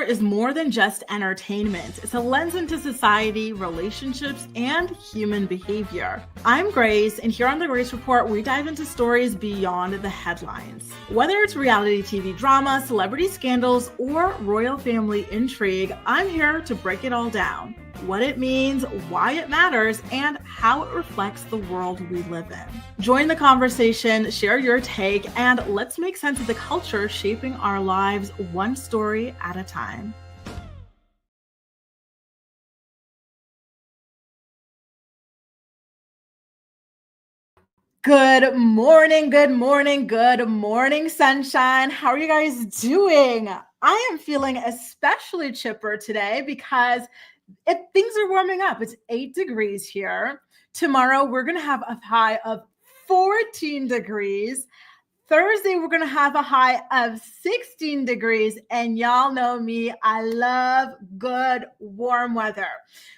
is more than just entertainment. It's a lens into society, relationships, and human behavior. I'm Grace, and here on The Grace Report, we dive into stories beyond the headlines. Whether it's reality TV drama, celebrity scandals, or royal family intrigue, I'm here to break it all down. What it means, why it matters, and how it reflects the world we live in. Join the conversation, share your take, and let's make sense of the culture shaping our lives one story at a time. Good morning, sunshine. How are you guys doing? I am feeling especially chipper today because things are warming up. It's 8 degrees here. Tomorrow, we're going to have a high of 14 degrees. Thursday, we're going to have a high of 16 degrees. And y'all know me, I love good warm weather.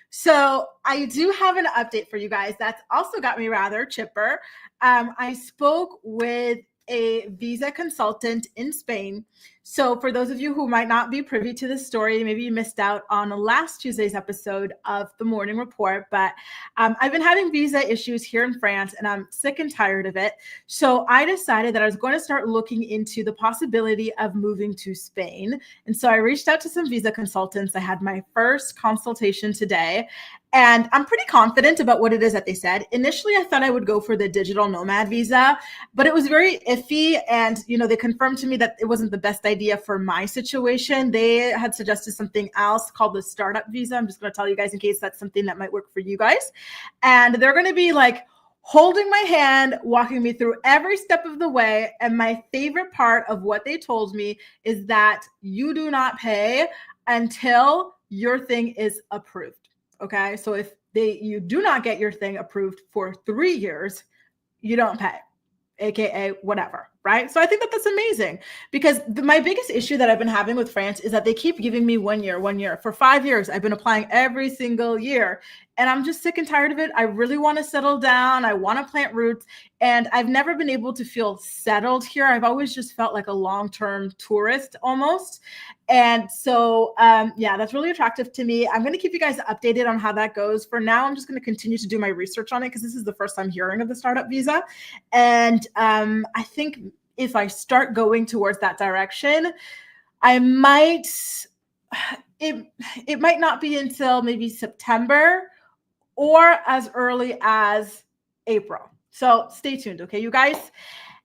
So I do have an update for you guys. That's also got me rather chipper. I spoke with a visa consultant in Spain. So for those of you who might not be privy to this story, maybe you missed out on last Tuesday's episode of the Morning Report, but I've been having visa issues here in France and I'm sick and tired of it. So I decided that I was going to start looking into the possibility of moving to Spain. And so I reached out to some visa consultants. I had my first consultation today. And I'm pretty confident about what it is that they said. Initially, I thought I would go for the digital nomad visa, but it was very iffy. And, they confirmed to me that it wasn't the best idea for my situation. They had suggested something else called the startup visa. I'm just going to tell you guys in case that's something that might work for you guys. And they're going to be like holding my hand, walking me through every step of the way. And my favorite part of what they told me is that you do not pay until your thing is approved. Okay, so if you do not get your thing approved for 3 years, you don't pay, AKA whatever, right? So I think that that's amazing because my biggest issue that I've been having with France is that they keep giving me 1 year. For 5 years, I've been applying every single year and I'm just sick and tired of it. I really want to settle down. I want to plant roots and I've never been able to feel settled here. I've always just felt like a long-term tourist almost. And so, that's really attractive to me. I'm going to keep you guys updated on how that goes. For now, I'm just going to continue to do my research on it because this is the first time hearing of the startup visa. And I think if I start going towards that direction, I might, it might not be until maybe September or as early as April. So stay tuned, okay, you guys?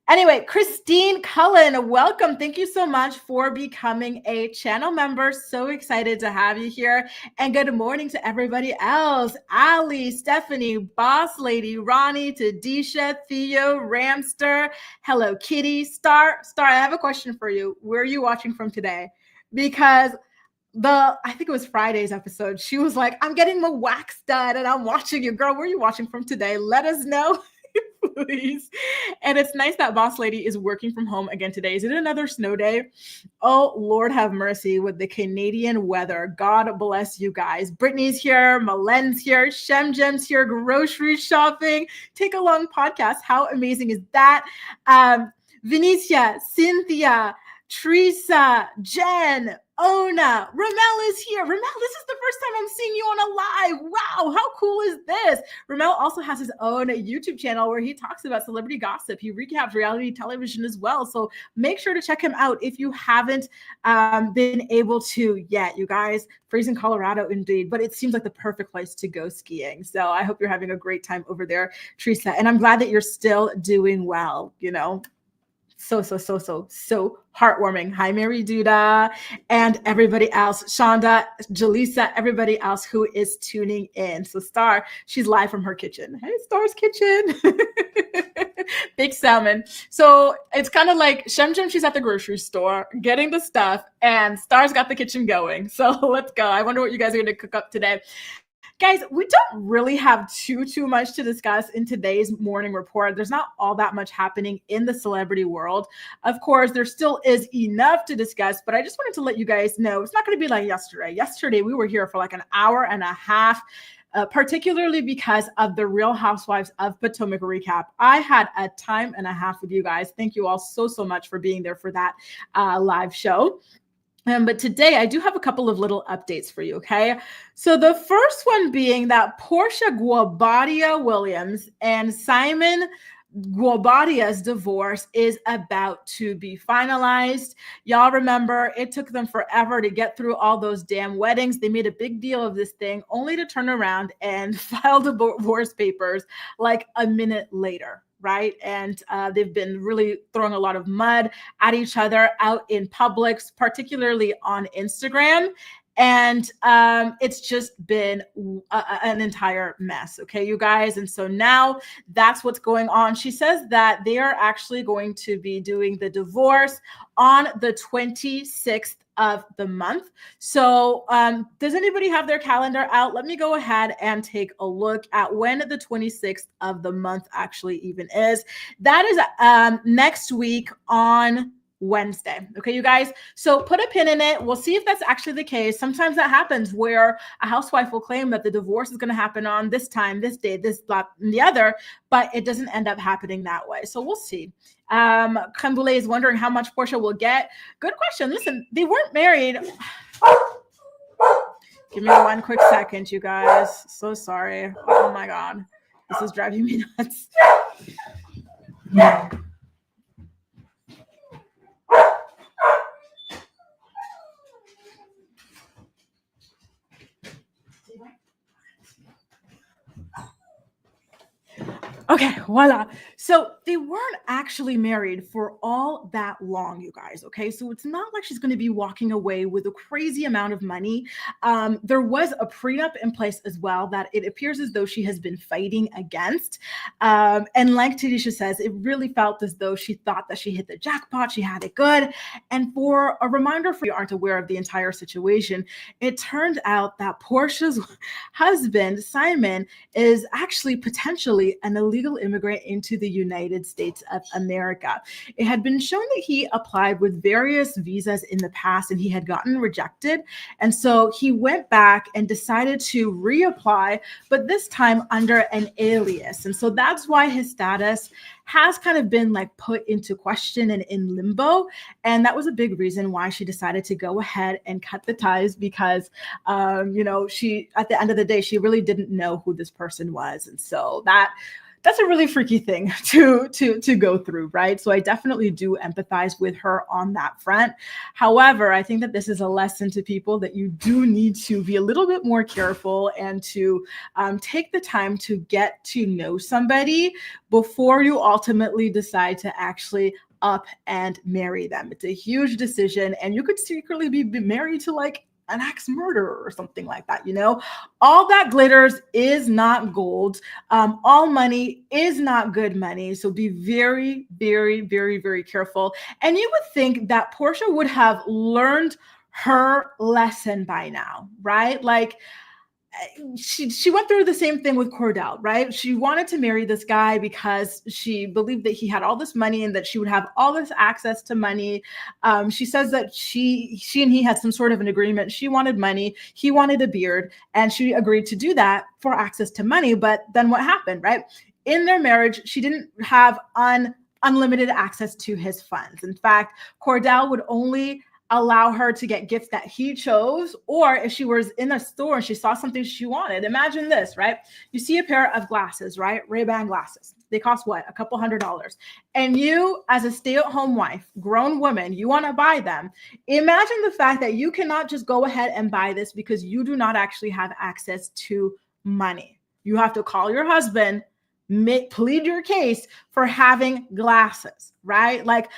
Anyway, Christine Cullen, welcome. Thank you so much for becoming a channel member. So excited to have you here. And good morning to everybody else. Ali, Stephanie, Boss Lady, Ronnie, Tadisha, Theo, Ramster, Hello Kitty, Star, I have a question for you. Where are you watching from today? Because I think it was Friday's episode. She was like, I'm getting my wax done and I'm watching you. Girl, where are you watching from today? Let us know. Please. And it's nice that Boss Lady is working from home again today. Is it another snow day? Oh, Lord have mercy with the Canadian weather. God bless you guys. Brittany's here. Malen's here. Shem Jem's here. Grocery shopping. Take a long podcast. How amazing is that? Vinicia, Cynthia, Teresa, Jen, Ona, Ramel is here. Ramel, this is the first time I'm seeing you on a live. Wow, how cool is this? Ramel also has his own YouTube channel where he talks about celebrity gossip. He recaps reality television as well. So make sure to check him out if you haven't been able to yet, you guys. Freezing Colorado indeed, but it seems like the perfect place to go skiing. So I hope you're having a great time over there, Teresa. And I'm glad that you're still doing well, So heartwarming. Hi, Mary Duda and everybody else. Shonda, Jaleesa, everybody else who is tuning in. So Star, she's live from her kitchen. Hey, Star's kitchen. Big salmon. So it's kind of like Shem Jim, she's at the grocery store getting the stuff and Star's got the kitchen going. So let's go. I wonder what you guys are going to cook up today. Guys, we don't really have too much to discuss in today's morning report. There's not all that much happening in the celebrity world. Of course, there still is enough to discuss, but I just wanted to let you guys know it's not going to be like yesterday. Yesterday, we were here for like an hour and a half, particularly because of the Real Housewives of Potomac recap. I had a time and a half with you guys. Thank you all so much for being there for that live show. But today I do have a couple of little updates for you, okay? So the first one being that Porsha Williams and Simon Guobadia's divorce is about to be finalized. Y'all remember it took them forever to get through all those damn weddings. They made a big deal of this thing only to turn around and file divorce papers like a minute later, right? And they've been really throwing a lot of mud at each other out in public, particularly on Instagram. And it's just been an entire mess, okay, you guys? And so now that's what's going on. She says that they are actually going to be doing the divorce on the 26th of the month. So does anybody have their calendar out? Let me go ahead and take a look at when the 26th of the month actually even is. That is next week on Wednesday. Okay, you guys. So put a pin in it. We'll see if that's actually the case. Sometimes that happens where a housewife will claim that the divorce is going to happen on this time, this day, this, blah, and the other, but it doesn't end up happening that way. So we'll see. Kambule is wondering how much Porsha will get. Good question. Listen, they weren't married. Give me one quick second, you guys. So sorry. Oh my God. This is driving me nuts. Okay, voila. So they weren't actually married for all that long, you guys. Okay, so it's not like she's going to be walking away with a crazy amount of money. There was a prenup in place as well that it appears as though she has been fighting against. And like Tanisha says, it really felt as though she thought that she hit the jackpot, she had it good. And for a reminder, for you aren't aware of the entire situation, it turned out that Porsha's husband, Simon, is actually potentially an illegal immigrant into the United States of America. It had been shown that he applied with various visas in the past and he had gotten rejected. And so he went back and decided to reapply, but this time under an alias. And so that's why his status has kind of been like put into question and in limbo. And that was a big reason why she decided to go ahead and cut the ties because, she, at the end of the day, she really didn't know who this person was. And so that's a really freaky thing to go through, right? So I definitely do empathize with her on that front. However, I think that this is a lesson to people that you do need to be a little bit more careful and to take the time to get to know somebody before you ultimately decide to actually up and marry them. It's a huge decision, and you could secretly be married to like an axe murderer or something like that, all that glitters is not gold. All money is not good money. So be very, very, very, very careful. And you would think that Porsha would have learned her lesson by now, right? Like, she went through the same thing with Cordell, right? She wanted to marry this guy because she believed that he had all this money and that she would have all this access to money. She says that she and he had some sort of an agreement. She wanted money, he wanted a beard, and she agreed to do that for access to money. But then what happened, right? In their marriage, she didn't have unlimited access to his funds. In fact, Cordell would only allow her to get gifts that he chose, or if she was in a store and she saw something she wanted. Imagine this, right? You see a pair of glasses, right? Ray-Ban glasses. They cost what? A couple $100s. And you, as a stay-at-home wife, grown woman, you want to buy them. Imagine the fact that you cannot just go ahead and buy this because you do not actually have access to money. You have to call your husband, plead your case for having glasses, right? Like,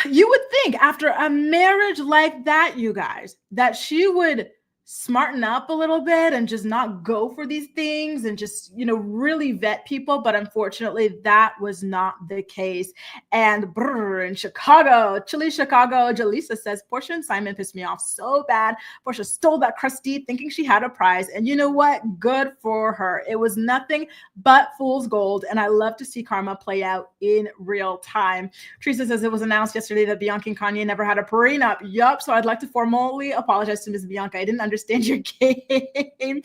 you would think after a marriage like that, you guys, that she would smarten up a little bit and just not go for these things and just, really vet people. But unfortunately, that was not the case. And in Chicago, Jaleesa says, Porsha and Simon pissed me off so bad. Porsha stole that crusty thinking she had a prize. And you know what? Good for her. It was nothing but fool's gold. And I love to see karma play out in real time. Teresa says it was announced yesterday that Bianca and Kanye never had a prenup. Yup. So I'd like to formally apologize to Ms. Bianca. I didn't understand your game,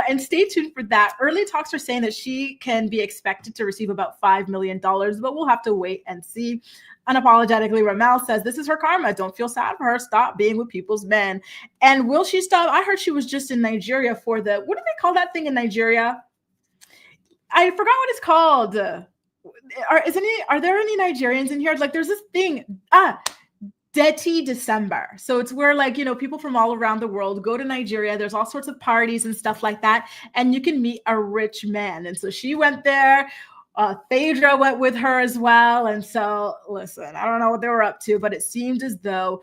and stay tuned for that. Early talks are saying that she can be expected to receive about $5 million, but we'll have to wait and see. Unapologetically, Ramel says, this is her karma. Don't feel sad for her. Stop being with people's men. And will she stop? I heard she was just in Nigeria for the, what do they call that thing in Nigeria? I forgot what it's called. Are there any Nigerians in here? Like there's this thing, Deti December. So it's where like, people from all around the world go to Nigeria. There's all sorts of parties and stuff like that. And you can meet a rich man. And so she went there. Phaedra went with her as well. And so, listen, I don't know what they were up to, but it seemed as though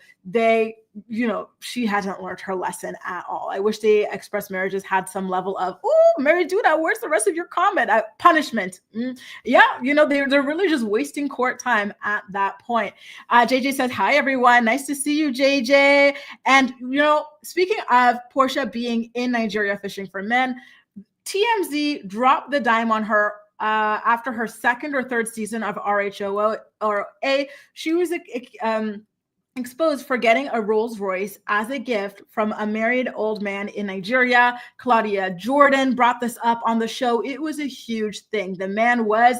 she hasn't learned her lesson at all. I wish the express marriages had some level of, oh, Mary Duda, where's the rest of your comment? Punishment. Yeah, they're really just wasting court time at that point. JJ says, hi, everyone. Nice to see you, JJ. And, speaking of Porsha being in Nigeria fishing for men, TMZ dropped the dime on her after her second or third season of RHOA. She was exposed for getting a Rolls Royce as a gift from a married old man in Nigeria. Claudia Jordan brought this up on the show. It was a huge thing. The man was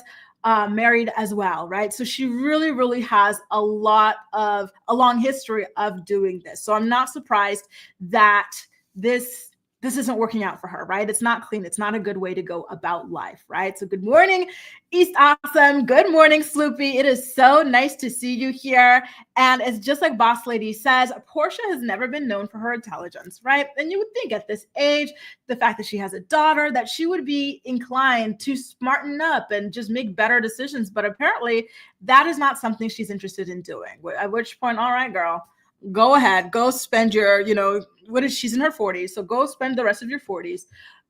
married as well, right? So she really, really has a long history of doing this. So I'm not surprised that this isn't working out for her, right? It's not clean. It's not a good way to go about life, right? So good morning, East Awesome. Good morning, Sloopy. It is so nice to see you here. And it's just like Boss Lady says, Porsha has never been known for her intelligence, right? And you would think at this age, the fact that she has a daughter, that she would be inclined to smarten up and just make better decisions. But apparently that is not something she's interested in doing. At which point, all right, girl, go ahead, go spend your, she's in her 40s. So go spend the rest of your 40s.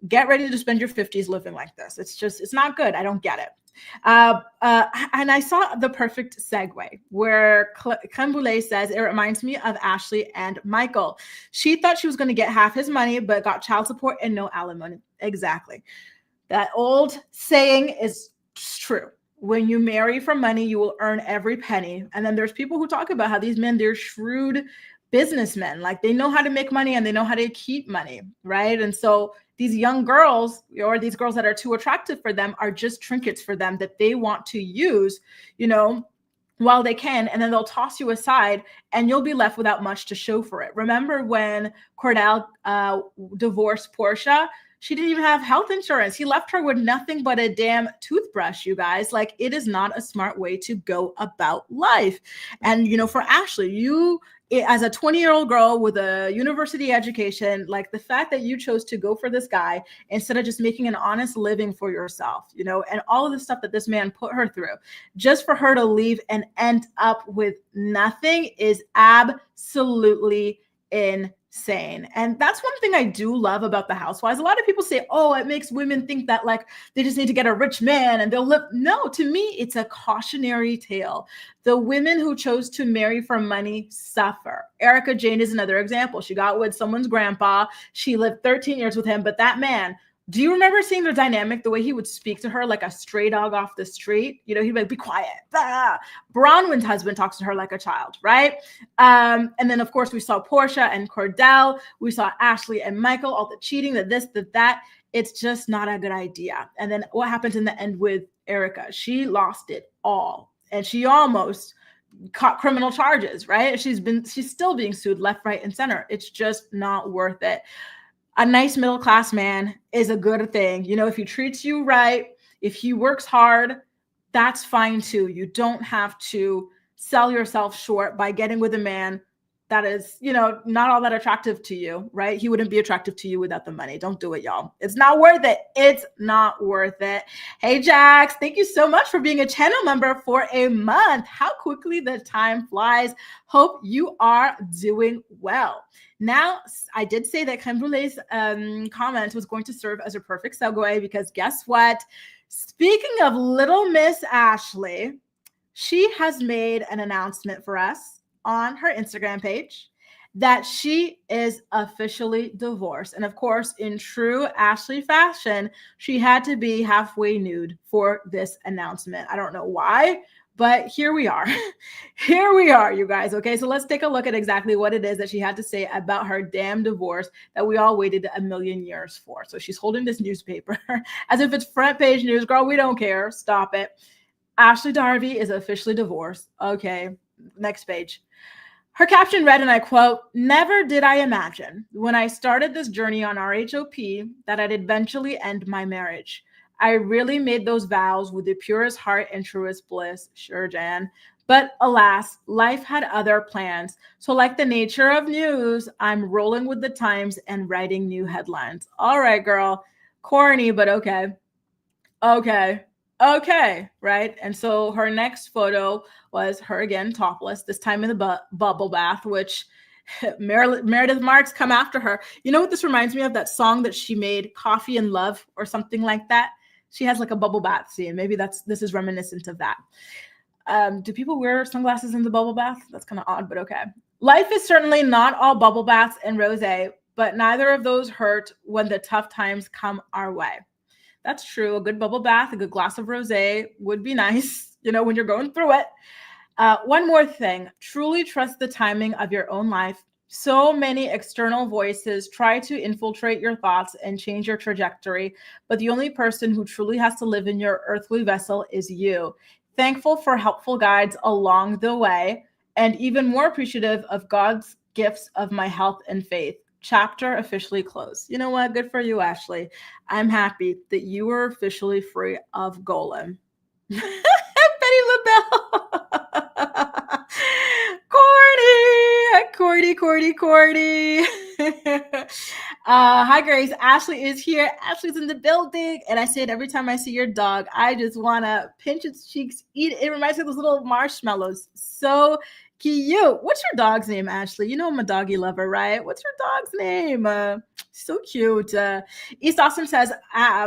Get ready to spend your 50s living like this. It's not good. I don't get it. And I saw the perfect segue where Kambule says, it reminds me of Ashley and Michael. She thought she was going to get half his money, but got child support and no alimony. Exactly. That old saying is true. When you marry for money, you will earn every penny. And then there's people who talk about how these men, they're shrewd businessmen. Like they know how to make money and they know how to keep money, right? And so these young girls or these girls that are too attractive for them are just trinkets for them that they want to use, while they can. And then they'll toss you aside and you'll be left without much to show for it. Remember when Cordell divorced Porsha? She didn't even have health insurance. He left her with nothing but a damn toothbrush, you guys. Like, it is not a smart way to go about life. And, for Ashley, you, as a 20-year-old girl with a university education, like the fact that you chose to go for this guy instead of just making an honest living for yourself, and all of the stuff that this man put her through, just for her to leave and end up with nothing is absolutely insane. And that's one thing I do love about the Housewives. A lot of people say, oh, it makes women think that like they just need to get a rich man and they'll live. No, to me, it's a cautionary tale. The women who chose to marry for money suffer. Erica Jane is another example. She got with someone's grandpa. She lived 13 years with him, but that man, do you remember seeing the dynamic, the way he would speak to her like a stray dog off the street? He'd be like, be quiet. Ah. Bronwyn's husband talks to her like a child, right? And then, of course, we saw Porsha and Cordell. We saw Ashley and Michael, all the cheating, the this, the that. It's just not a good idea. And then what happens in the end with Erica? She lost it all. And she almost caught criminal charges, right? She's still being sued left, right, and center. It's just not worth it. A nice middle-class man is a good thing. If he treats you right, if he works hard, that's fine too. You don't have to sell yourself short by getting with a man that is, not all that attractive to you, right? He wouldn't be attractive to you without the money. Don't do it, y'all. It's not worth it. It's not worth it. Hey, Jax, thank you so much for being a channel member for a month. How quickly the time flies. Hope you are doing well. Now, I did say that Creme Brulee's comment was going to serve as a perfect segue because guess what? Speaking of Little Miss Ashley, she has made an announcement for us on her Instagram page that she is officially divorced. And of course, in true Ashley fashion, she had to be halfway nude for this announcement. I don't know why, but here we are. Here we are, you guys. Okay, so let's take a look at exactly what it is that she had to say about her damn divorce that we all waited a million years for. So she's holding this newspaper as if it's front page news. Girl, we don't care. Stop it. Ashley Darby is officially divorced. Okay, next page. Her caption read, and I quote, "Never did I imagine when I started this journey on RHOP that I'd eventually end my marriage. I really made those vows with the purest heart and truest bliss." Sure, Jan. But alas, life had other plans. So like the nature of news, I'm rolling with the times and writing new headlines. All right, girl. Corny, but okay. Okay, right? And so her next photo was her again topless, this time in the bubble bath, which Meredith Marks come after her. You know what this reminds me of? That song that she made, Coffee and Love, or something like that. She has like a bubble bath scene. Maybe this is reminiscent of that. Do people wear sunglasses in the bubble bath? That's kind of odd, but okay. Life is certainly not all bubble baths and rosé, but neither of those hurt when the tough times come our way. That's true. A good bubble bath, a good glass of rosé would be nice, when you're going through it. One more thing, truly trust the timing of your own life. So many external voices try to infiltrate your thoughts and change your trajectory, but the only person who truly has to live in your earthly vessel is you. Thankful for helpful guides along the way, and even more appreciative of God's gifts of my health and faith. Chapter officially closed. You know what? Good for you, Ashley. I'm happy that you were officially free of Golem. Betty LaBelle. Cordy. Hi, Grace. Ashley is here. Ashley's in the building. And I say it every time I see your dog. I just want to pinch its cheeks, eat it. It reminds me of those little marshmallows. So cute. What's your dog's name, Ashley? You know I'm a doggy lover, right? What's your dog's name? So cute. East Austin says,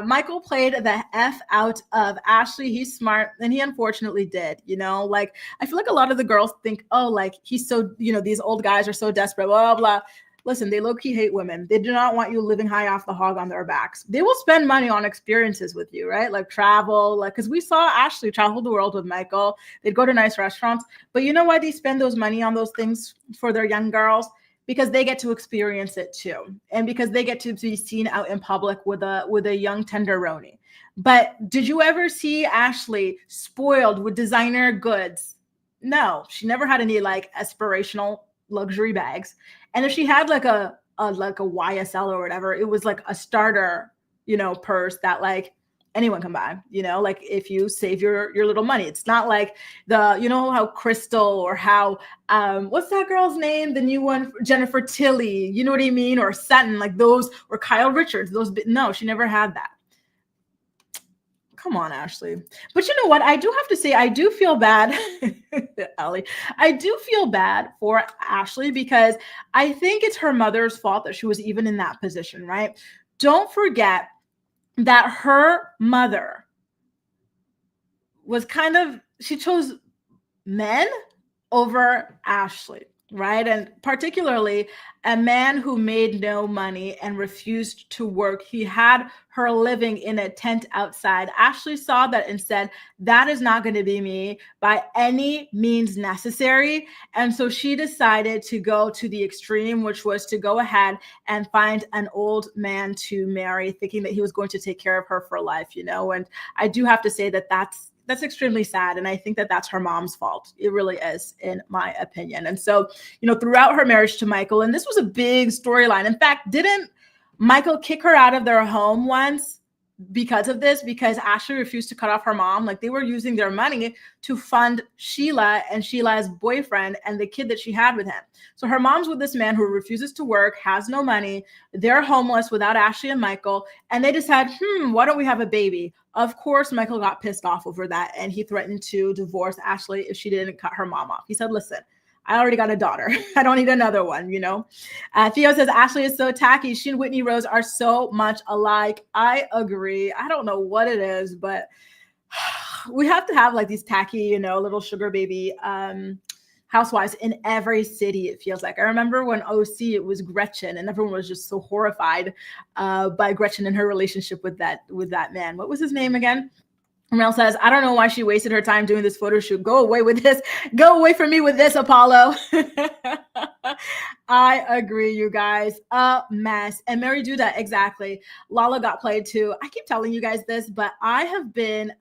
Michael played the F out of Ashley. He's smart. And he unfortunately did, like, I feel like a lot of the girls think, oh, like he's so, these old guys are so desperate, blah, blah, blah. Listen, they low-key hate women. They do not want you living high off the hog on their backs. They will spend money on experiences with you, right? Like travel, because we saw Ashley travel the world with Michael. They'd go to nice restaurants. But you know why they spend those money on those things for their young girls? Because they get to experience it too. And because they get to be seen out in public with a young tenderoni. But did you ever see Ashley spoiled with designer goods? No, she never had any like aspirational luxury bags. And if she had like a YSL or whatever, it was like a starter, purse that like anyone can buy, like if you save your little money. It's not like how Crystal or how, what's that girl's name? The new one, Jennifer Tilly, you know what I mean? Or Sutton, like those, or Kyle Richards, no, she never had that. Come on, Ashley. But you know what? I do have to say, I do feel bad, Ellie. I do feel bad for Ashley because I think it's her mother's fault that she was even in that position, right? Don't forget that her mother was she chose men over Ashley. Right. And particularly a man who made no money and refused to work. He had her living in a tent outside. Ashley saw that and said, that is not going to be me by any means necessary. And so she decided to go to the extreme, which was to go ahead and find an old man to marry, thinking that he was going to take care of her for life, And I do have to say that that's extremely sad. And I think that that's her mom's fault. It really is, in my opinion. And so, throughout her marriage to Michael, and this was a big storyline. In fact, didn't Michael kick her out of their home once because of this? Because Ashley refused to cut off her mom. Like they were using their money to fund Sheila and Sheila's boyfriend and the kid that she had with him. So her mom's with this man who refuses to work, has no money. They're homeless without Ashley and Michael. And they decide, why don't we have a baby? Of course, Michael got pissed off over that. And he threatened to divorce Ashley if she didn't cut her mom off. He said, listen, I already got a daughter. I don't need another one, Theo says, Ashley is so tacky. She and Whitney Rose are so much alike. I agree. I don't know what it is, but we have to have like these tacky, little sugar baby housewives in every city, it feels like. I remember when OC, it was Gretchen, and everyone was just so horrified by Gretchen and her relationship with that man. What was his name again? Mel says, I don't know why she wasted her time doing this photo shoot. Go away with this. Go away from me with this, Apollo. I agree, you guys. A mess. And Mary Duda, exactly. Lala got played too. I keep telling you guys this, but I have been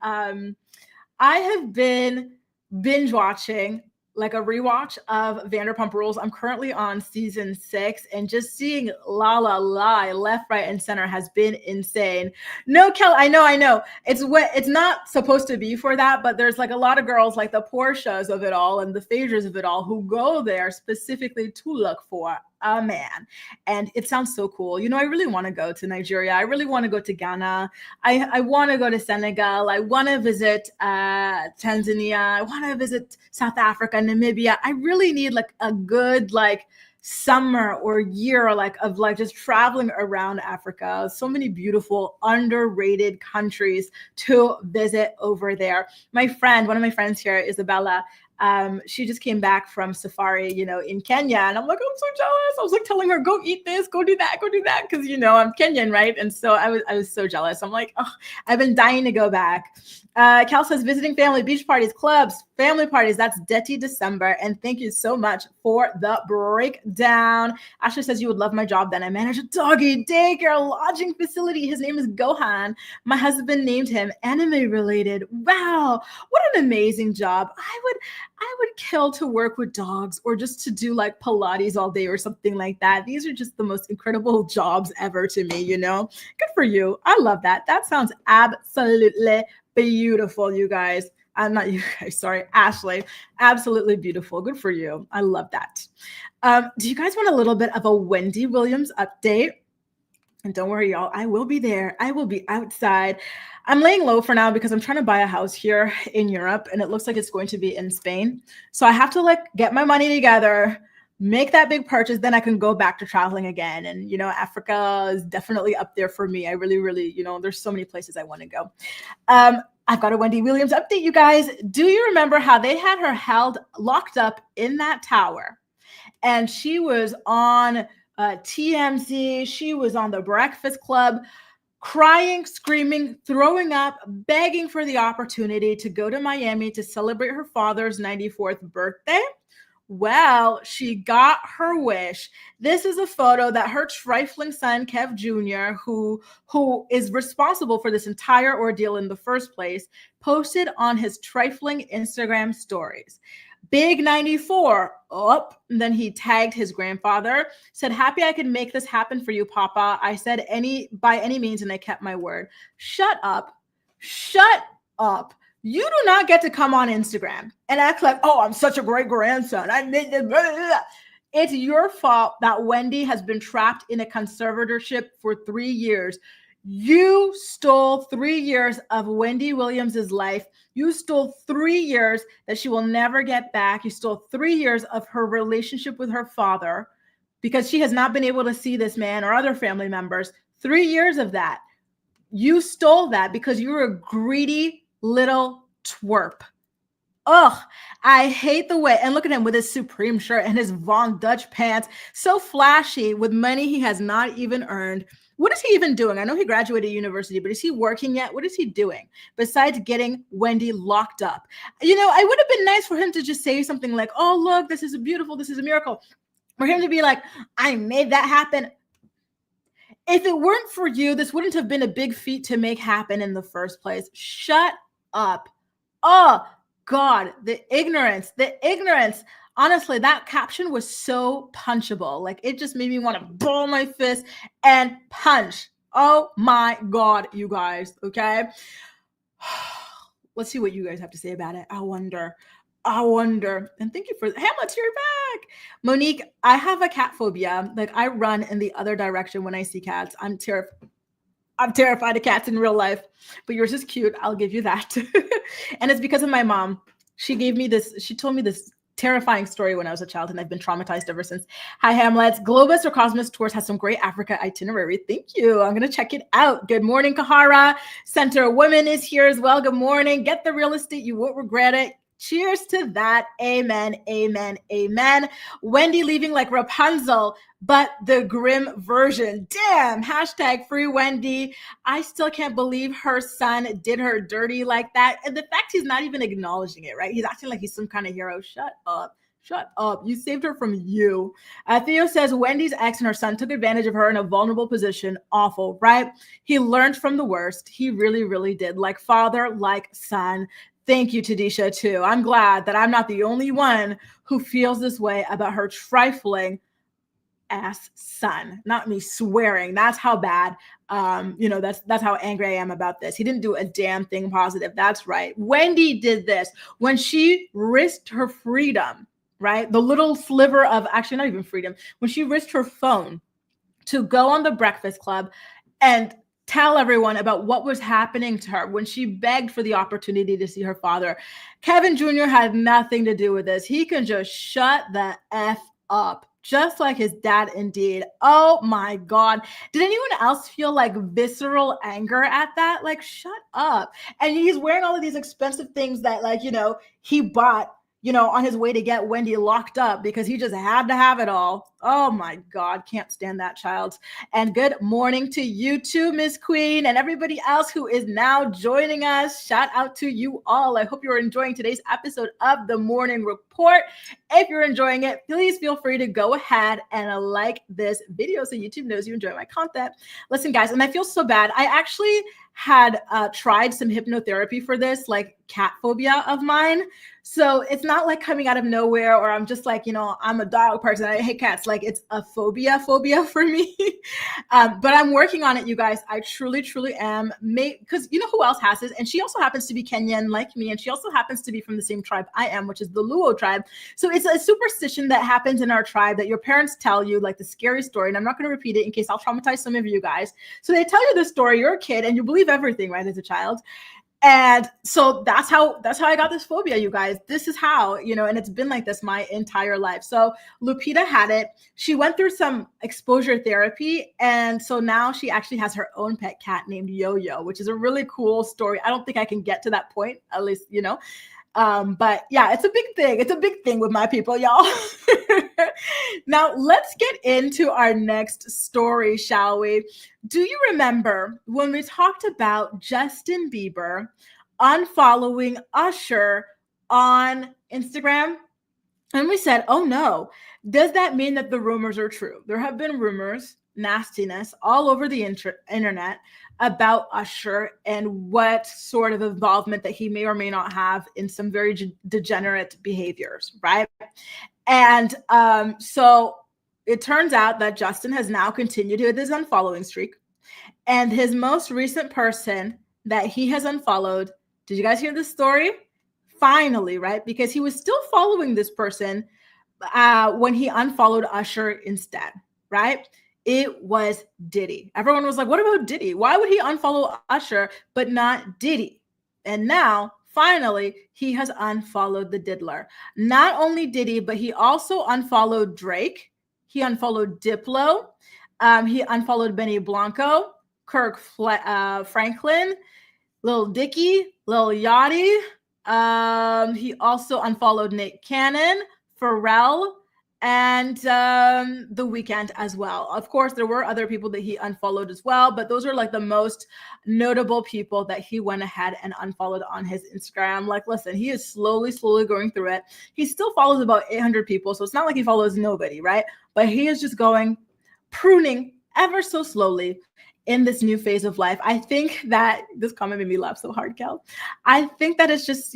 I have been binge watching like a rewatch of Vanderpump Rules. I'm currently on season 6, and just seeing Lala lie left, right, and center has been insane. No, Kel, I know. It's not supposed to be for that, but there's like a lot of girls like the Portias of it all and the Phaedras of it all who go there specifically to look for a man. And it sounds so cool. You know, I really want to go to Nigeria. I really want to go to Ghana. I want to go to Senegal. I want to visit Tanzania. I want to visit South Africa, Namibia. I really need like a good like summer or year like of like just traveling around Africa. So many beautiful underrated countries to visit over there. One of my friends here, Isabella, she just came back from safari, you know, in Kenya, and I'm like, I'm so jealous. I was like telling her, go eat this, go do that, because you know I'm Kenyan, right? And so I was so jealous. I'm like, oh, I've been dying to go back. Cal says visiting family, beach parties, clubs, family parties. That's Detty December, and thank you so much for the breakdown. Ashley says you would love my job. Then I manage a doggy daycare lodging facility. His name is Gohan. My husband named him anime related. Wow, what an amazing job. I would kill to work with dogs or just to do like Pilates all day or something like that. These are just the most incredible jobs ever to me, you know? Good for you. I love that. That sounds absolutely beautiful, you guys. I'm not you guys, sorry, Ashley. Absolutely beautiful. Good for you. I love that. Do you guys want a little bit of a Wendy Williams update? And don't worry, y'all, I will be there. I will be outside. I'm laying low for now because I'm trying to buy a house here in Europe, and it looks like it's going to be in Spain. So I have to like get my money together, make that big purchase, then I can go back to traveling again. And, you know, Africa is definitely up there for me. I really, really, you know, there's so many places I want to go. I've got a Wendy Williams update, you guys. Do you remember how they had her locked up in that tower? And she was on TMZ. She was on The Breakfast Club, crying, screaming, throwing up, begging for the opportunity to go to Miami to celebrate her father's 94th birthday. Well, she got her wish. This is a photo that her trifling son, Kev Jr., who is responsible for this entire ordeal in the first place, posted on his trifling Instagram stories. Big 94 up. And then he tagged his grandfather, said, happy I could make this happen for you, Papa. I said by any means, and I kept my word. Shut up. Shut up. You do not get to come on Instagram and act like, oh, I'm such a great grandson. I made this. Blah, blah, blah. It's your fault that Wendy has been trapped in a conservatorship for 3 years. You stole 3 years of Wendy Williams's life. You stole 3 years that she will never get back. You stole 3 years of her relationship with her father because she has not been able to see this man or other family members. 3 years of that. You stole that because you were a greedy little twerp. Ugh, I hate the way. And look at him with his Supreme shirt and his Von Dutch pants. So flashy with money he has not even earned. What is he even doing? I know he graduated university, but is he working yet? What is he doing besides getting Wendy locked up? You know, it would have been nice for him to just say something like, oh, look, this is beautiful. This is a miracle. For him to be like, I made that happen. If it weren't for you, this wouldn't have been a big feat to make happen in the first place. Shut up. Oh, God, the ignorance. Honestly, that caption was so punchable. Like, it just made me want to ball my fist and punch. Oh, my God, you guys. Okay. Let's see what you guys have to say about it. I wonder. And thank you for Hamlet, you're back. Monique, I have a cat phobia. Like, I run in the other direction when I see cats. I'm terrified of cats in real life, but yours is cute. I'll give you that. And it's because of my mom. She told me this terrifying story when I was a child, and I've been traumatized ever since. Hi, Hamlets. Globus or Cosmos Tours has some great Africa itinerary. Thank you. I'm going to check it out. Good morning, Kahara. Center Women is here as well. Good morning. Get the real estate. You won't regret it. Cheers to that. Amen. Amen. Amen. Wendy leaving like Rapunzel, but the grim version. Damn. Hashtag free Wendy. I still can't believe her son did her dirty like that. And the fact he's not even acknowledging it, right? He's acting like he's some kind of hero. Shut up. Shut up. You saved her from you. Theo says Wendy's ex and her son took advantage of her in a vulnerable position. Awful, right? He learned from the worst. He really, really did. Like father, like son. Thank you, Tadisha, too. I'm glad that I'm not the only one who feels this way about her trifling ass son. Not me swearing. That's how bad, that's how angry I am about this. He didn't do a damn thing positive. That's right. Wendy did this when she risked her freedom, right? The little sliver of, actually not even freedom, when she risked her phone to go on the Breakfast Club and tell everyone about what was happening to her when she begged for the opportunity to see her father. Kevin Jr. had nothing to do with this. He can just shut the F up, just like his dad indeed. Oh my God. Did anyone else feel like visceral anger at that? Like, shut up. And he's wearing all of these expensive things that, like, he bought, on his way to get Wendy locked up because he just had to have it all. Oh my God, can't stand that child. And good morning to you too, Miss Queen, and everybody else who is now joining us. Shout out to you all. I hope you're enjoying today's episode of The Morning Report. If you're enjoying it, please feel free to go ahead and like this video so YouTube knows you enjoy my content. Listen, guys, and I feel so bad. I actually had tried some hypnotherapy for this, like cat phobia of mine. So it's not like coming out of nowhere, or I'm just like, I'm a dog person, I hate cats. Like, it's a phobia for me. But I'm working on it, you guys. I truly am. Because you know who else has this? And she also happens to be Kenyan like me. And she also happens to be from the same tribe I am, which is the Luo tribe. So it's a superstition that happens in our tribe that your parents tell you, like the scary story. And I'm not going to repeat it in case I'll traumatize some of you guys. So they tell you the story. You're a kid and you believe everything, right, as a child. And so that's how I got this phobia, you guys. This is how, and it's been like this my entire life. So Lupita had it. She went through some exposure therapy. And so now she actually has her own pet cat named Yo-Yo, which is a really cool story. I don't think I can get to that point, at least, but yeah, it's a big thing. It's a big thing with my people, y'all. Now let's get into our next story, shall we? Do you remember when we talked about Justin Bieber unfollowing Usher on Instagram? And we said, oh no, does that mean that the rumors are true? There have been rumors, nastiness all over the internet about Usher and what sort of involvement that he may or may not have in some very degenerate behaviors, right? And so it turns out that Justin has now continued with his unfollowing streak. And his most recent person that he has unfollowed, did you guys hear this story? Finally, right? Because he was still following this person when he unfollowed Usher instead, right? It was Diddy. Everyone was like, what about Diddy? Why would he unfollow Usher but not Diddy? And now, finally, he has unfollowed the diddler. Not only Diddy, but he also unfollowed Drake. He unfollowed Diplo. He unfollowed Benny Blanco, Kirk Franklin, Lil Dicky, Lil Yachty. He also unfollowed Nick Cannon, Pharrell, and The Weeknd as well. Of course, there were other people that he unfollowed as well, but those are like the most notable people that he went ahead and unfollowed on his Instagram. Like, listen, he is slowly going through it. He still follows about 800 people, so it's not like he follows nobody, right? But he is just pruning ever so slowly in this new phase of life. I think that this comment made me laugh so hard, Kel. I think that it's just,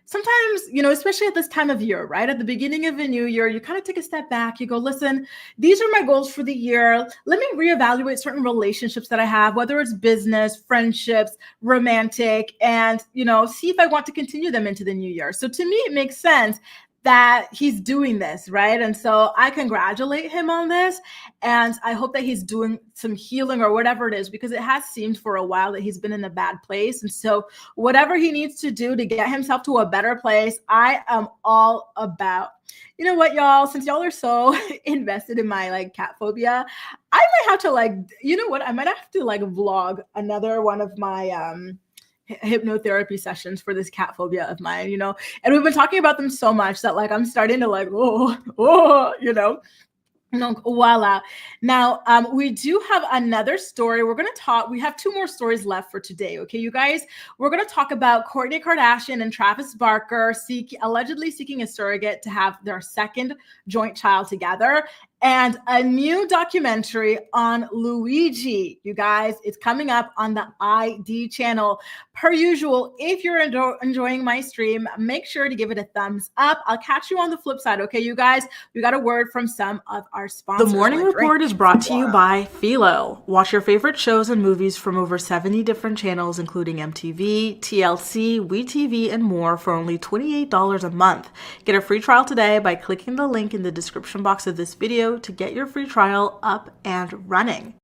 sometimes, especially at this time of year, right? At the beginning of a new year, you kind of take a step back. You go, listen, these are my goals for the year. Let me reevaluate certain relationships that I have, whether it's business, friendships, romantic, and, see if I want to continue them into the new year. So to me, it makes sense that he's doing this, right? And so I congratulate him on this. And I hope that he's doing some healing or whatever it is, because it has seemed for a while that he's been in a bad place. And so whatever he needs to do to get himself to a better place, I am all about. You know what, y'all, since y'all are so invested in my cat phobia, I might have to I might have to vlog another one of my, hypnotherapy sessions for this cat phobia of mine, and we've been talking about them so much that I'm starting to voila. Now, we do have another story. We have two more stories left for today. Okay, you guys, we're going to talk about Kourtney Kardashian and Travis Barker allegedly seeking a surrogate to have their second joint child together. and a new documentary on Luigi. You guys, it's coming up on the ID channel. Per usual, if you're enjoying my stream, make sure to give it a thumbs up. I'll catch you on the flip side, okay, you guys? We got a word from some of our sponsors. The Morning Report is brought to you by Philo. Watch your favorite shows and movies from over 70 different channels, including MTV, TLC, WeTV, and more for only $28 a month. Get a free trial today by clicking the link in the description box of this video to get your free trial up and running.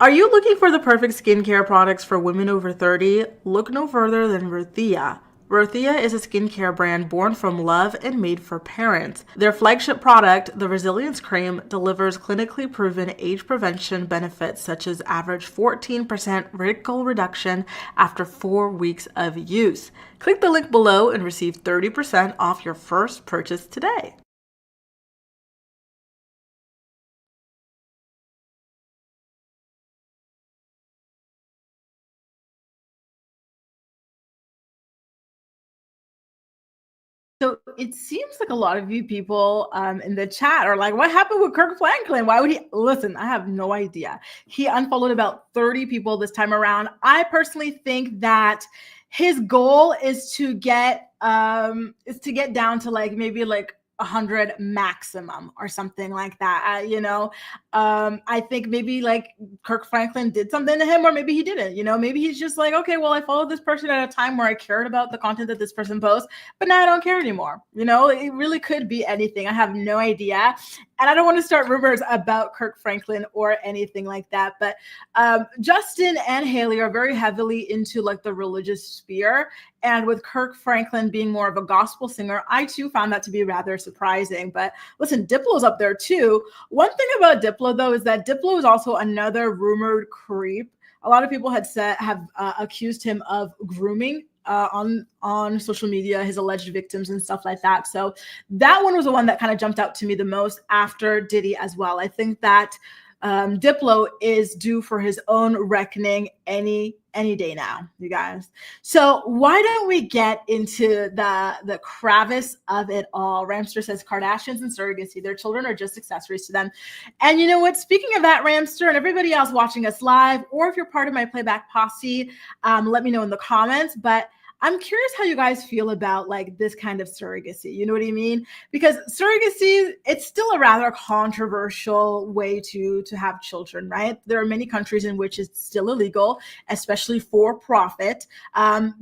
Are you looking for the perfect skincare products for women over 30? Look no further than Ruthia. Ruthia is a skincare brand born from love and made for parents. Their flagship product, the Resilience Cream, delivers clinically proven age prevention benefits such as average 14% wrinkle reduction after 4 weeks of use. Click the link below and receive 30% off your first purchase today. So it seems like a lot of you people in the chat are like, what happened with Kirk Franklin? Why would he? Listen, I have no idea. He unfollowed about 30 people this time around. I personally think that his goal is to get down to like maybe like 100 maximum or something like that. I think maybe like Kirk Franklin did something to him, or maybe he didn't. Maybe he's just like, okay, well, I followed this person at a time where I cared about the content that this person posts, but now I don't care anymore. It really could be anything. I have no idea. And I don't want to start rumors about Kirk Franklin or anything like that. But Justin and Haley are very heavily into like the religious sphere. And with Kirk Franklin being more of a gospel singer, I too found that to be rather surprising. But listen, Diplo's up there too. One thing about Diplo, though, is that Diplo is also another rumored creep. A lot of people have accused him of grooming on social media, his alleged victims and stuff like that. So that one was the one that kind of jumped out to me the most after Diddy as well. I think that Diplo is due for his own reckoning any day now, you guys. So why don't we get into the crevice of it all? Ramster says Kardashians and surrogacy, their children are just accessories to them. And you know what? Speaking of that, Ramster, and everybody else watching us live, or if you're part of my playback posse, let me know in the comments. But I'm curious how you guys feel about like this kind of surrogacy. You know what I mean? Because surrogacy, it's still a rather controversial way to have children, right? There are many countries in which it's still illegal, especially for profit,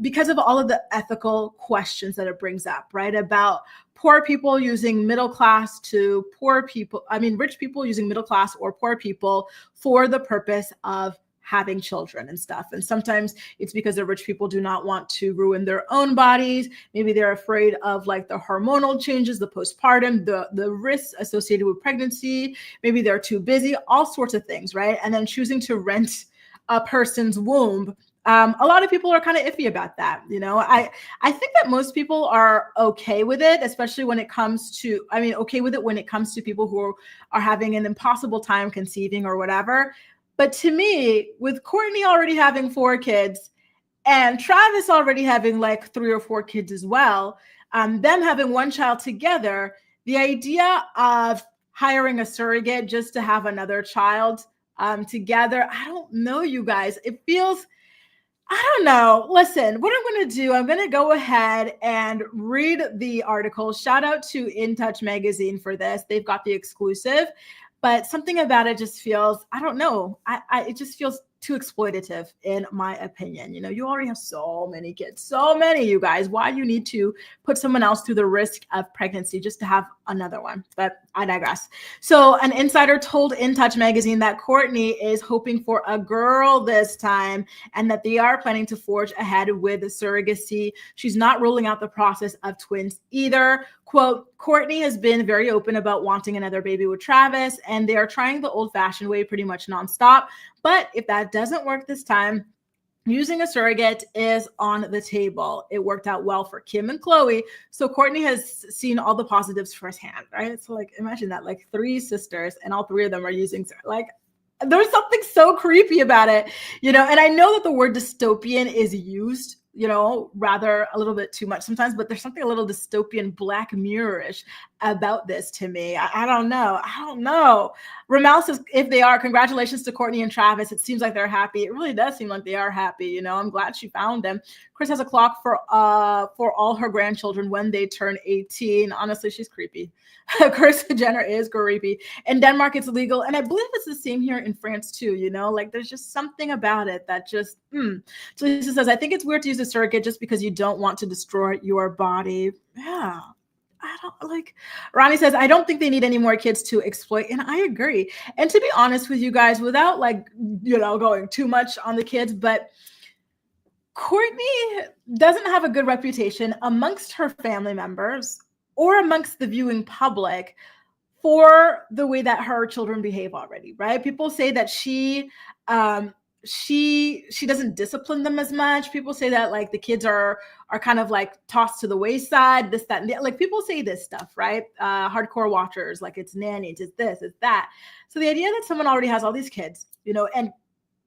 because of all of the ethical questions that it brings up, right? About poor people using middle class to rich people using middle class or poor people for the purpose of having children and stuff. And sometimes it's because the rich people do not want to ruin their own bodies. Maybe they're afraid of like the hormonal changes, the postpartum, the risks associated with pregnancy. Maybe they're too busy, all sorts of things, right? And then choosing to rent a person's womb. A lot of people are kind of iffy about that. I think that most people are okay with it, especially when it comes to, okay with it when it comes to people who are having an impossible time conceiving or whatever. But to me, with Kourtney already having 4 kids and Travis already having like 3 or 4 kids as well, them having 1 child together, the idea of hiring a surrogate just to have another child together, I don't know, you guys. It feels, I don't know. Listen, what I'm going to do, I'm going to go ahead and read the article. Shout out to In Touch magazine for this. They've got the exclusive. But something about it just feels, I don't know, it just feels too exploitative in my opinion. You already have so many kids, so many, you guys. Why do you need to put someone else through the risk of pregnancy just to have another one? But I digress. So an insider told In Touch magazine that Kourtney is hoping for a girl this time and that they are planning to forge ahead with surrogacy. She's not ruling out the process of twins either. Quote, Kourtney has been very open about wanting another baby with Travis, and they are trying the old-fashioned way pretty much nonstop. But if that doesn't work this time, using a surrogate is on the table. It worked out well for Kim and Khloe. So Kourtney has seen all the positives firsthand, right? So like, imagine that, like 3 sisters and all 3 of them are using, like, there's something so creepy about it, and I know that the word dystopian is used rather a little bit too much sometimes, but there's something a little dystopian, Black Mirror-ish about this to me. I don't know. Ramal says, if they are, congratulations to Kourtney and Travis. It seems like they're happy. It really does seem like they are happy. I'm glad she found them. Chris has a clock for all her grandchildren when they turn 18. Honestly, she's creepy. Kris Jenner is creepy. In Denmark, it's legal. And I believe it's the same here in France too, like there's just something about it that just, So Lisa says, I think it's weird to use a surrogate just because you don't want to destroy your body. Yeah. I don't like. Ronnie says, I don't think they need any more kids to exploit. And I agree. And to be honest with you guys, without going too much on the kids, but Kourtney doesn't have a good reputation amongst her family members or amongst the viewing public for the way that her children behave already, right? People say that she doesn't discipline them as much. People say that the kids are kind of tossed to the wayside, this, that, and that. People say this stuff, right? Hardcore watchers, it's nannies, it's this, it's that. So the idea that someone already has all these kids, and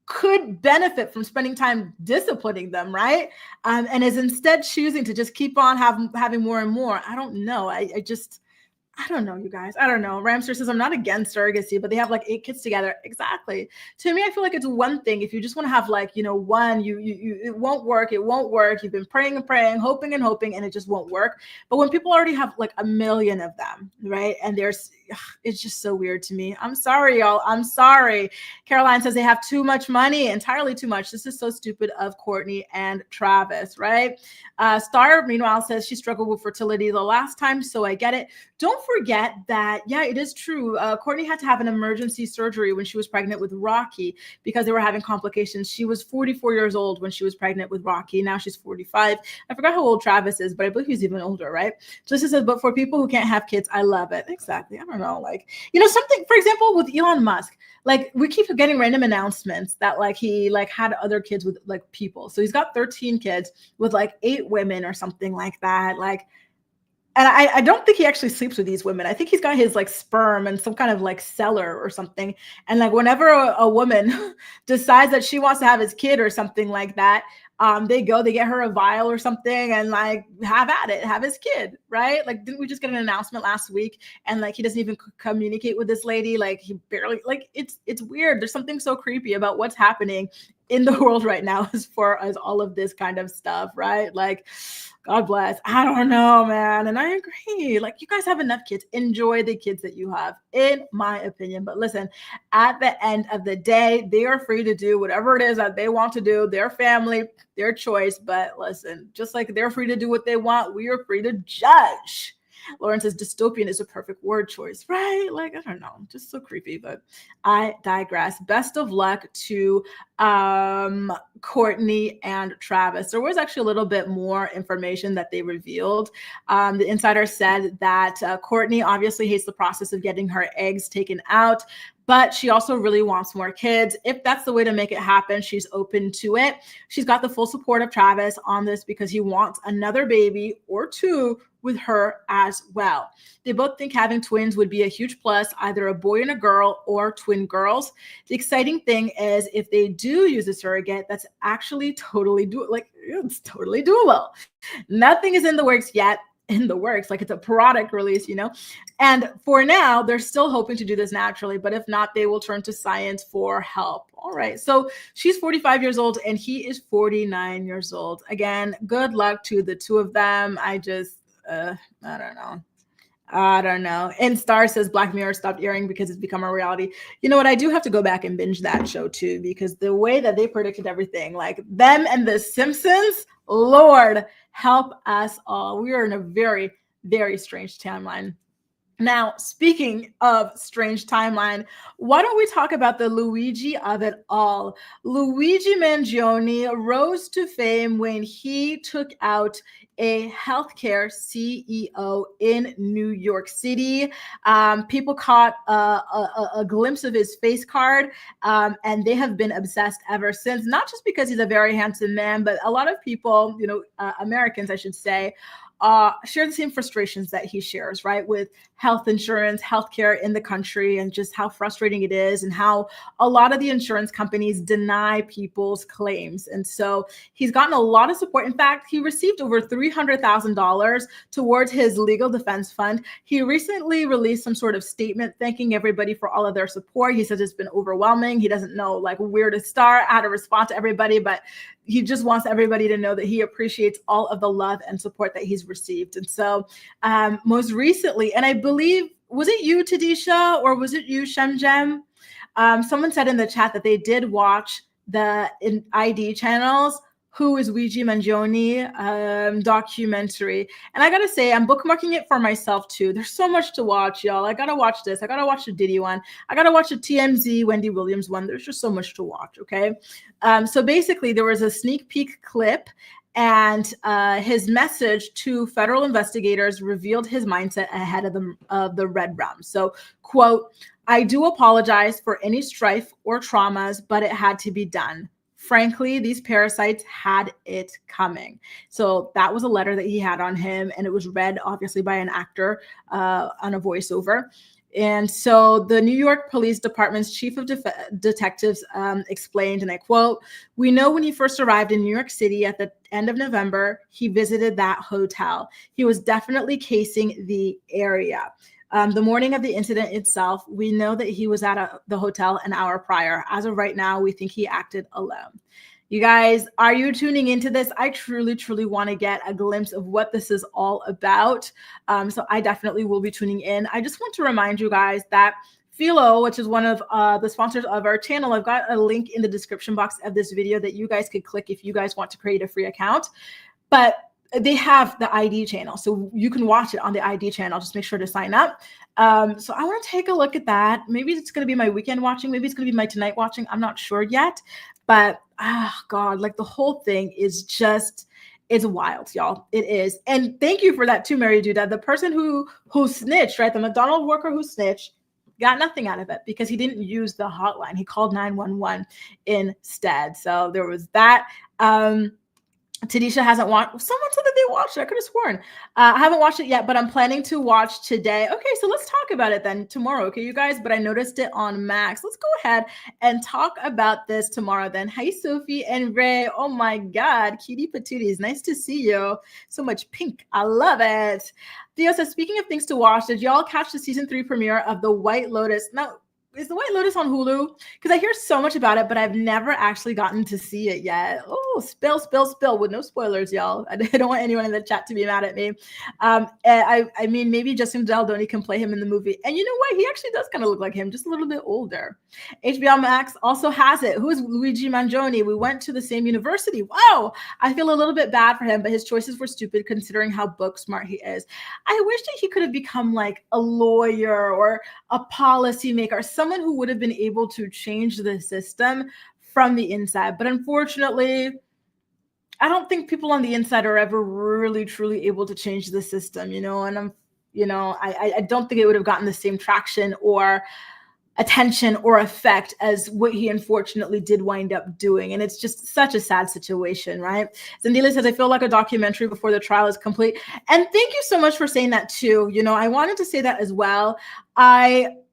could benefit from spending time disciplining them, right? And is instead choosing to just keep on having more and more. I don't know. I don't know, you guys. I don't know. Ramster says, I'm not against surrogacy, but they have 8 kids together. Exactly. To me, I feel like it's one thing. If you just want to have one, it won't work. It won't work. You've been praying and praying, hoping and hoping, and it just won't work. But when people already have 1 million of them, right? And it's just so weird to me. I'm sorry, y'all. I'm sorry. Caroline says they have too much money, entirely too much. This is so stupid of Kourtney and Travis, right? Star, meanwhile, says she struggled with fertility the last time, so I get it. Don't forget that, yeah, it is true. Kourtney had to have an emergency surgery when she was pregnant with Rocky because they were having complications. She was 44 years old when she was pregnant with Rocky. Now she's 45. I forgot how old Travis is, but I believe he's even older, right? So she says, but for people who can't have kids, I love it. Exactly. I don't know. Something, for example, with Elon Musk, we keep getting random announcements that he had other kids with people. So he's got 13 kids with 8 women or something like that. And I don't think he actually sleeps with these women. I think he's got his sperm and some kind of cellar or something. And whenever a woman decides that she wants to have his kid or something like that, they get her a vial or something and have at it, have his kid, right? Didn't we just get an announcement last week? And he doesn't even communicate with this lady. He barely, it's weird. There's something so creepy about what's happening in the world right now as far as all of this kind of stuff, right? God bless. I don't know, man. And I agree. You guys have enough kids. Enjoy the kids that you have, in my opinion. But listen, at the end of the day, they are free to do whatever it is that they want to do. Their family, their choice. But listen, just like they're free to do what they want, we are free to judge. Lauren says dystopian is a perfect word choice, right? I don't know, just so creepy, but I digress. Best of luck to Kourtney and Travis. There was actually a little bit more information that they revealed. The insider said that Kourtney obviously hates the process of getting her eggs taken out, but she also really wants more kids. If that's the way to make it happen, she's open to it. She's got the full support of Travis on this because he wants another baby or 2 with her as well. They both think having twins would be a huge plus, either a boy and a girl or twin girls. The exciting thing is if they do use a surrogate, that's actually totally it's totally doable. Nothing is in the works yet. It's a product release, and for now they're still hoping to do this naturally, but if not, they will turn to science for help. All right, so she's 45 years old and he is 49 years old. Again, good luck to the 2 of them. I don't know. And Star says Black Mirror stopped airing because it's become a reality. You know what? I do have to go back and binge that show too, because the way that they predicted everything, them and the Simpsons, Lord help us all. We are in a very, very strange timeline. Now, speaking of strange timeline, why don't we talk about the Luigi of it all? Luigi Mangione rose to fame when he took out a healthcare CEO in New York City. People caught a glimpse of his face card, and they have been obsessed ever since, not just because he's a very handsome man, but a lot of people, Americans, I should say, share the same frustrations that he shares, right? With health insurance, healthcare in the country, and just how frustrating it is, and how a lot of the insurance companies deny people's claims. And so he's gotten a lot of support. In fact, he received over $300,000 towards his legal defense fund. He recently released some sort of statement thanking everybody for all of their support. He says it's been overwhelming. He doesn't know like where to start, how to respond to everybody, but he just wants everybody to know that he appreciates all of the love and support that he's received. And so most recently, and I believe, was it you, Tadisha, or was it you, Shemjem? Someone said in the chat that they did watch the ID channels Who is Luigi Mangione documentary. And I gotta say, I'm bookmarking it for myself too. There's so much to watch, y'all. I gotta watch this. I gotta watch the Diddy one. I gotta watch the TMZ Wendy Williams one. There's just so much to watch, okay? So basically, there was a sneak peek clip, and his message to federal investigators revealed his mindset ahead of the Red Rum. So, quote, "I do apologize for any strife or traumas, but it had to be done. Frankly, these parasites had it coming." So that was a letter that he had on him, and it was read obviously by an actor on a voiceover. And so the New York Police Department's chief of detectives explained, and I quote, "We know when he first arrived in New York City at the end of November, he visited that hotel. He was definitely casing the area. The morning of the incident itself, we know that he was at the hotel an hour prior. As of right now, we think he acted alone." You guys, are you tuning into this? I truly, truly want to get a glimpse of what this is all about. So I definitely will be tuning in. I just want to remind you guys that Philo, which is one of the sponsors of our channel, I've got a link in the description box of this video that you guys could click if you guys want to create a free account. But they have the ID channel, so you can watch it on the ID channel. Just make sure to sign up. So I want to take a look at that. Maybe it's going to be my weekend watching. Maybe it's going to be my tonight watching. I'm not sure yet. But, God, like the whole thing is just, it's wild, y'all. It is. And thank you for that too, Mary Duda. The person who snitched, right? The McDonald's worker who snitched got nothing out of it because he didn't use the hotline. He called 911 instead. So there was that. Tadisha hasn't watched. Someone said that they watched it. I could have sworn. I haven't watched it yet, but I'm planning to watch today. Okay, so let's talk about it then tomorrow, okay, you guys? But I noticed it on Max. Let's go ahead and talk about this tomorrow then. Hi, Sophie and Ray. Oh my God, Kitty Patooties. Nice to see you. So much pink. I love it. Theo says, speaking of things to watch, did y'all catch the season 3 premiere of The White Lotus? No. Is The White Lotus on Hulu? Because I hear so much about it, but I've never actually gotten to see it yet. Oh, spill with no spoilers, y'all. I don't want anyone in the chat to be mad at me. I mean, maybe Justin Daldoni can play him in the movie. And you know what? He actually does kind of look like him, just a little bit older. HBO Max also has it. Who is Luigi Mangione? We went to the same university. Wow. I feel a little bit bad for him, but his choices were stupid considering how book smart he is. I wish that he could have become like a lawyer or a policymaker, someone who would have been able to change the system from the inside. But unfortunately, I don't think people on the inside are ever really truly able to change the system, and I don't think it would have gotten the same traction or attention or effect as what he unfortunately did wind up doing. And it's just such a sad situation, right? Zendila says, I feel like a documentary before the trial is complete. And thank you so much for saying that too. I wanted to say that as well.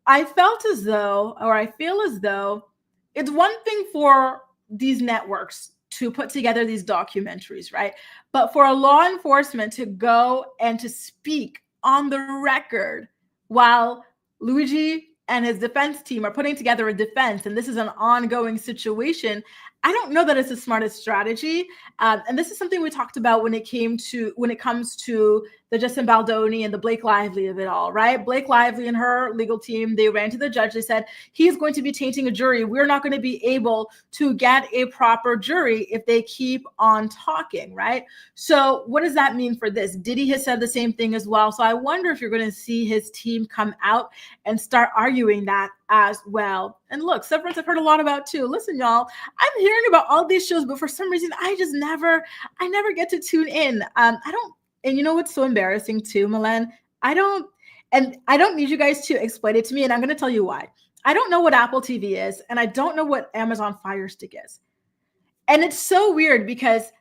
I felt as though, or I feel as though, it's one thing for these networks to put together these documentaries, right? But for a law enforcement to go and to speak on the record while Luigi and his defense team are putting together a defense, and this is an ongoing situation, I don't know that it's the smartest strategy. And this is something we talked about when it comes to the Justin Baldoni and the Blake Lively of it all, right? Blake Lively and her legal team, they ran to the judge. They said, he's going to be tainting a jury. We're not going to be able to get a proper jury if they keep on talking, right? So what does that mean for this? Diddy has said the same thing as well. So I wonder if you're going to see his team come out and start arguing that as well. And look, Severance I've heard a lot about too. Listen, y'all, I'm hearing about all these shows, but for some reason, I never get to tune in. And you know what's so embarrassing too, Milan? I don't need you guys to explain it to me, and I'm going to tell you why. I don't know what Apple TV is, and I don't know what Amazon Fire Stick is. And it's so weird because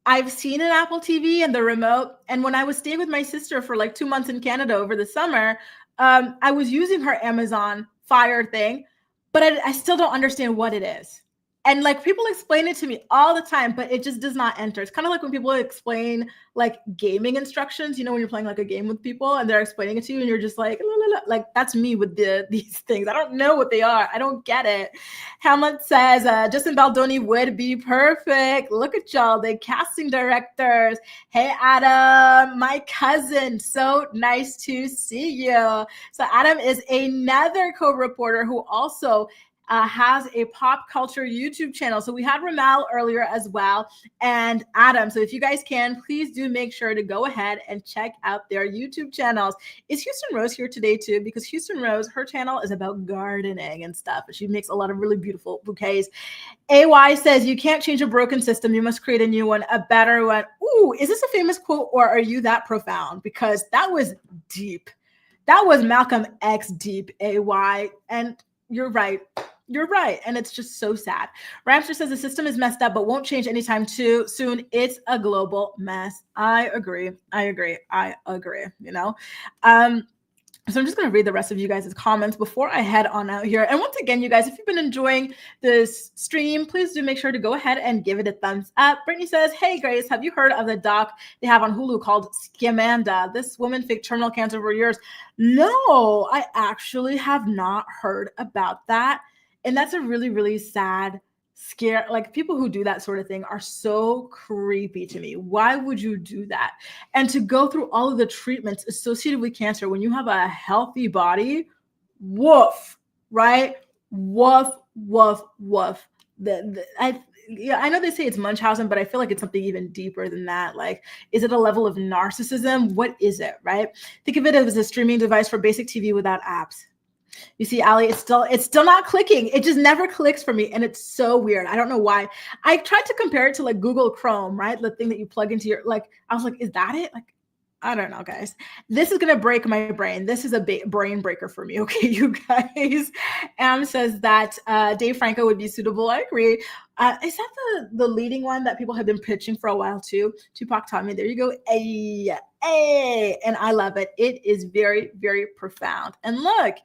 I've seen an Apple TV and the remote. And when I was staying with my sister for like 2 months in Canada over the summer, I was using her Amazon Fire thing, but I still don't understand what it is. And like people explain it to me all the time, but it just does not enter. It's kind of like when people explain like gaming instructions, when you're playing like a game with people and they're explaining it to you and you're just like, la, la, la. Like that's me with these things. I don't know what they are. I don't get it. Hamlet says, Justin Baldoni would be perfect. Look at y'all, they casting directors. Hey, Adam, my cousin. So nice to see you. So Adam is another co-reporter who also has a pop culture YouTube channel. So we had Ramal earlier as well, and Adam. So if you guys can, please do make sure to go ahead and check out their YouTube channels. Is Houston Rose here today too? Because Houston Rose, her channel is about gardening and stuff. She makes a lot of really beautiful bouquets. AY says, you can't change a broken system. You must create a new one, a better one. Ooh, is this a famous quote or are you that profound? Because that was deep. That was Malcolm X deep, AY. And you're right. You're right. And it's just so sad. Ramster says the system is messed up, but won't change anytime too soon. It's a global mess. I agree. So I'm just going to read the rest of you guys' comments before I head on out here. And once again, you guys, if you've been enjoying this stream, please do make sure to go ahead and give it a thumbs up. Brittany says, hey, Grace, have you heard of the doc they have on Hulu called Scamanda? This woman faked terminal cancer for years. No, I actually have not heard about that. And that's a really, really sad scare. Like people who do that sort of thing are so creepy to me. Why would you do that? And to go through all of the treatments associated with cancer when you have a healthy body, woof, right? Woof, woof, woof. I know they say it's Munchausen, but I feel like it's something even deeper than that. Like, is it a level of narcissism? What is it, right? Think of it as a streaming device for basic TV without apps. You see, Ali, it's still not clicking. It just never clicks for me. And it's so weird. I don't know why. I tried to compare it to like Google Chrome, right? The thing that you plug into your, like, I was like, is that it? Like, I don't know, guys. This is going to break my brain. This is a brain breaker for me. Okay, you guys. Am says that Dave Franco would be suitable. I agree. Is that the leading one that people have been pitching for a while too? Tupac taught me. There you go. Hey, and I love it. It is very, very profound. And look,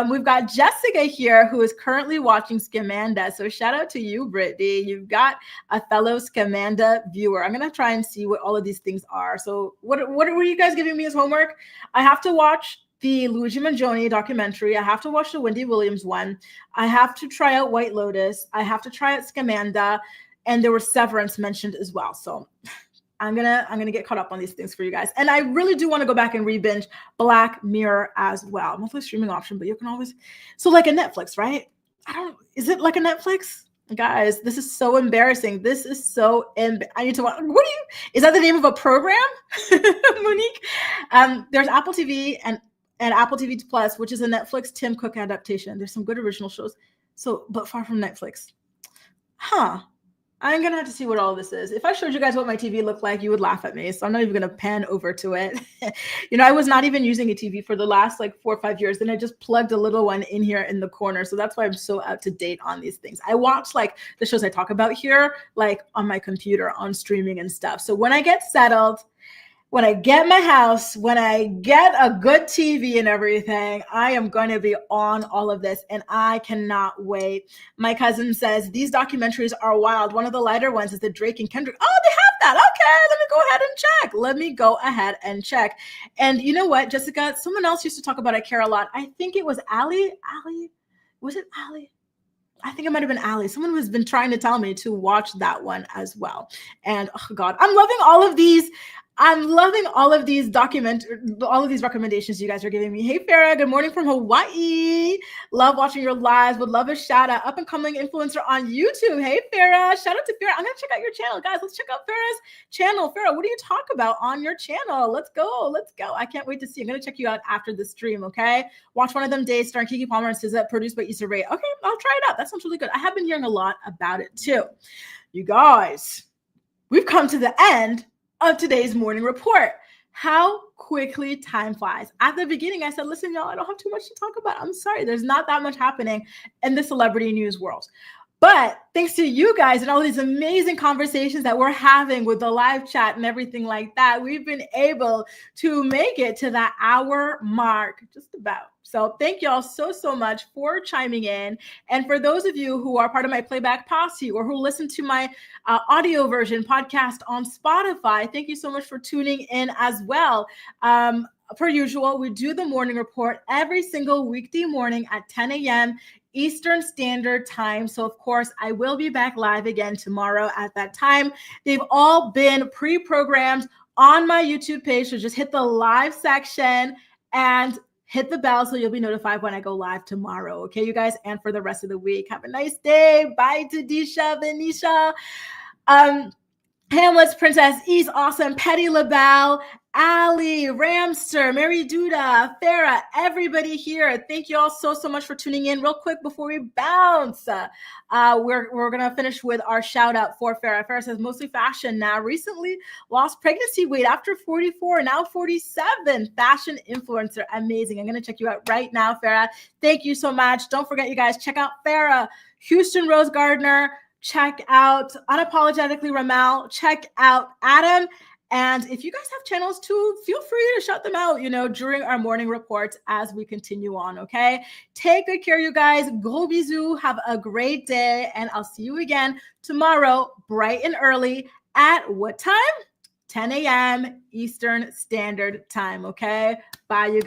we've got Jessica here who is currently watching Scamanda. So shout out to you, Brittany. You've got a fellow Scamanda viewer. I'm gonna try and see what all of these things are. So what were you guys giving me as homework? I have to watch the Luigi Mangione documentary. I have to watch the Wendy Williams one. I have to try out White Lotus. I have to try out Scamanda, and there was Severance mentioned as well. So I'm gonna get caught up on these things for you guys. And I really do want to go back and re-binge Black Mirror as well. Monthly streaming option, but you can always, so like a Netflix, right? Is it like a Netflix? Guys, this is so embarrassing. This is so I need to watch. Is that the name of a program? Monique? There's Apple TV and Apple TV Plus, which is a Netflix Tim Cook adaptation. There's some good original shows. So, but far from Netflix. I'm going to have to see what all this is. If I showed you guys what my TV looked like, you would laugh at me. So I'm not even going to pan over to it. I was not even using a TV for the last like 4 or 5 years. Then I just plugged a little one in here in the corner. So that's why I'm so out to date on these things. I watch like the shows I talk about here, like on my computer, on streaming and stuff. So when I get settled, when I get my house, when I get a good TV and everything, I am going to be on all of this and I cannot wait. My cousin says, these documentaries are wild. One of the lighter ones is the Drake and Kendrick. Oh, they have that. Okay, let me go ahead and check. And you know what, Jessica, someone else used to talk about I Care a Lot. I think it was Ali. Was it Ali? I think it might have been Ali. Someone has been trying to tell me to watch that one as well. And oh God, I'm loving all of these recommendations you guys are giving me. Hey, Farah, good morning from Hawaii. Love watching your lives. Would love a shout out. Up and coming influencer on YouTube. Hey, Farah. Shout out to Farah. I'm going to check out your channel. Guys, let's check out Farah's channel. Farah, what do you talk about on your channel? Let's go. I can't wait to see. I'm going to check you out after the stream, okay? Watch One of Them Days starring Keke Palmer and SZA, produced by Issa Rae. Okay, I'll try it out. That sounds really good. I have been hearing a lot about it too. You guys, we've come to the end of today's morning report. How quickly time flies. At the beginning, I said, listen, y'all, I don't have too much to talk about. I'm sorry. There's not that much happening in the celebrity news world. But thanks to you guys and all these amazing conversations that we're having with the live chat and everything like that, we've been able to make it to that hour mark, just about. So thank you all so much for chiming in. And for those of you who are part of my playback posse or who listen to my audio version podcast on Spotify, thank you so much for tuning in as well. Per usual, we do the morning report every single weekday morning at 10 a.m. Eastern Standard Time. So, of course, I will be back live again tomorrow at that time. They've all been pre-programmed on my YouTube page. So just hit the live section and hit the bell so you'll be notified when I go live tomorrow. Okay, you guys? And for the rest of the week, have a nice day. Bye, Tadisha, Venisha. Hamlet's Princess, Ease Awesome, Petty LaBelle, Ali, Ramster, Mary Duda, Farah, everybody here. Thank you all so much for tuning in. Real quick before we bounce, we're going to finish with our shout out for Farah. Farah says, mostly fashion now. Recently lost pregnancy weight after 44, now 47. Fashion influencer. Amazing. I'm going to check you out right now, Farah. Thank you so much. Don't forget, you guys, check out Farah, Houston Rose Gardner. Check out Unapologetically Ramel. Check out Adam. And if you guys have channels too, feel free to shout them out, during our morning reports as we continue on, okay? Take good care, you guys. Gros bisous. Have a great day. And I'll see you again tomorrow, bright and early at what time? 10 a.m. Eastern Standard Time, okay? Bye, you guys.